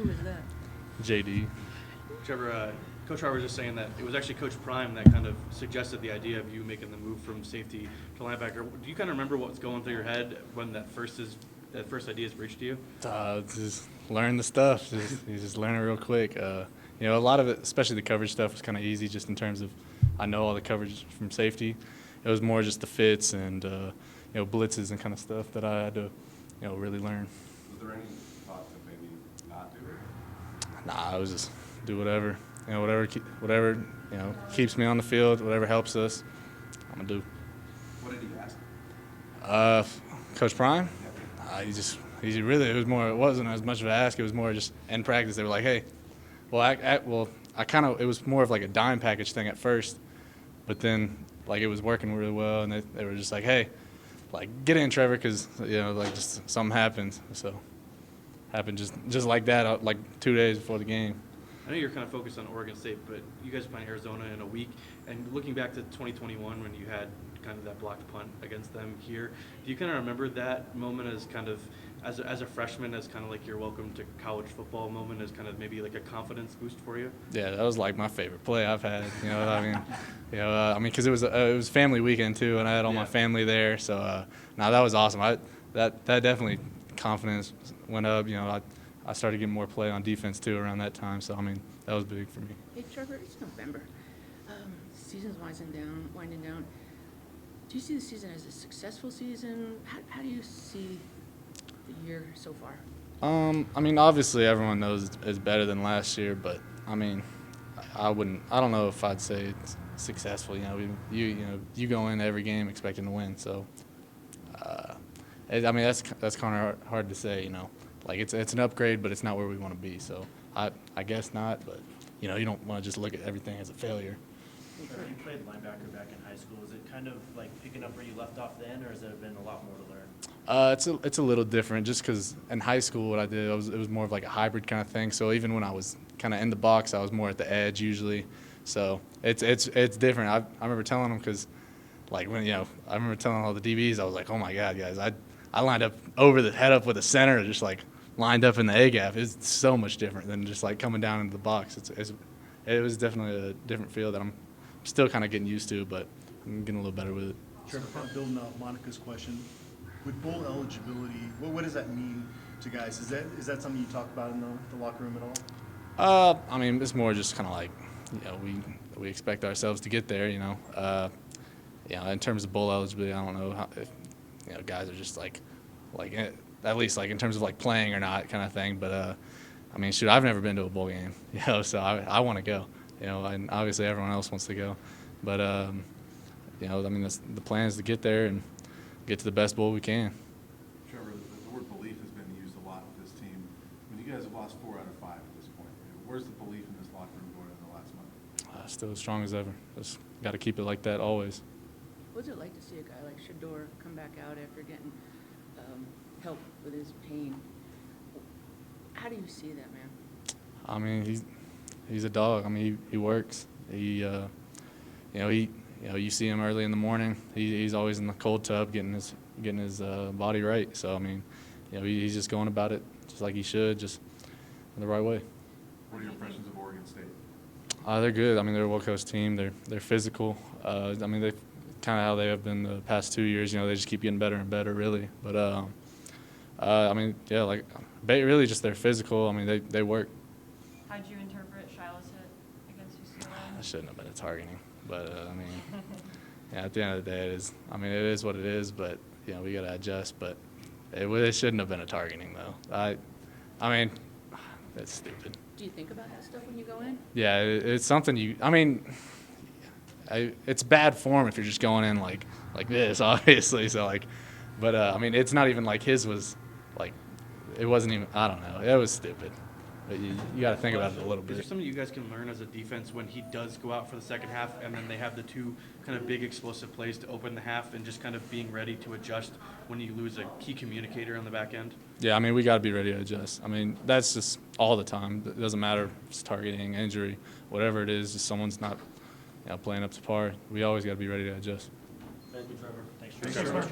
Who is that? JD. Trevor, Coach Trevor was just saying that it was actually Coach Prime that kind of suggested the idea of you making the move from safety to linebacker. Do you kind of remember what was going through your head when that first idea is reached to you? Just learn the stuff. You just learn it real quick. A lot of it, especially the coverage stuff, was kind of easy just in terms of I know all the coverage from safety. It was more just the fits and blitzes and kind of stuff that I had to really learn. Was there any thought to maybe not do it? Nah, I was just do whatever. Whatever keeps me on the field, whatever helps us, I'm gonna do. What did he ask? Coach Prime, Yeah. it wasn't as much of an ask. It was more just in practice. They were like, hey, it was more of like a dime package thing at first, but then like it was working really well, and they were just like, hey, like get in, Trevor, because just something happened. So happened just like that, like 2 days before the game. I know you're kind of focused on Oregon State, but you guys play Arizona in a week. And looking back to 2021 when you had kind of that blocked punt against them here, do you kind of remember that moment as kind of, as a freshman, as kind of like your welcome to college football moment, as kind of maybe like a confidence boost for you? Yeah, that was like my favorite play I've had. Because it was family weekend too, and I had all my family there. So that was awesome. That definitely confidence went up. I started getting more play on defense too around that time. So that was big for me. Hey, Trevor, it's November. Season's winding down. Do you see the season as a successful season? How do you see the year so far? Obviously everyone knows it's better than last year, but I don't know if I'd say it's successful. You go into every game expecting to win, so that's kind of hard to say. Like it's an upgrade, but it's not where we want to be. So I guess not, but you don't want to just look at everything as a failure. You played linebacker back in high school. Is it kind of like picking up where you left off then, or has there been a lot more to learn? It's a little different just because in high school what I did, it was more of like a hybrid kind of thing. So even when I was kind of in the box, I was more at the edge usually. So it's different. I remember telling them because like when I remember telling all the DBs, I was like, oh my God, guys, I lined up over the head up with a center, just like lined up in the A gap. It's so much different than just like coming down into the box. It was definitely a different feel that I'm still kind of getting used to, but I'm getting a little better with it. Trevor, building off Monica's question, with bowl eligibility, what does that mean to guys? Is that something you talk about in the locker room at all? It's more just kind of like, we expect ourselves to get there, in terms of bowl eligibility, I don't know if guys are just like at least like in terms of like playing or not kind of thing. But I've never been to a bowl game, so I want to go, and obviously everyone else wants to go, but the plan is to get there and get to the best bowl we can. Trevor, the word belief has been used a lot with this team. You guys have lost 4 out of 5 at this point. Where's the belief in this locker room going in the last month? Still as strong as ever. Just got to keep it like that always. What's it like to see a guy like Shador come back out after getting help with his pain? How do you see that, man? He's a dog. He works. You see him early in the morning. He's always in the cold tub getting his body right. So he's just going about it just like he should, just in the right way. What are your impressions of Oregon State? They're good. They're a well-coached team. They're physical. They kind of how they have been the past 2 years. They just keep getting better and better, really. But really just they're physical. They work. How'd you interpret Shiloh's hit against UCLA? That shouldn't have been a targeting, but at the end of the day, it is what it is. But we got to adjust. But it shouldn't have been a targeting, though. That's stupid. Do you think about that stuff when you go in? Yeah, it's something it's bad form if you're just going in like this, obviously. So but it's not even like his was like, it wasn't even. I don't know. It was stupid. But you got to think about it a little bit. Is there something you guys can learn as a defense when he does go out for the second half and then they have the 2 kind of big explosive plays to open the half and just kind of being ready to adjust when you lose a key communicator on the back end? Yeah, we got to be ready to adjust. That's just all the time. It doesn't matter if it's targeting, injury, whatever it is, just someone's not playing up to par. We always got to be ready to adjust. Thank you, Trevor. Thanks, Trevor.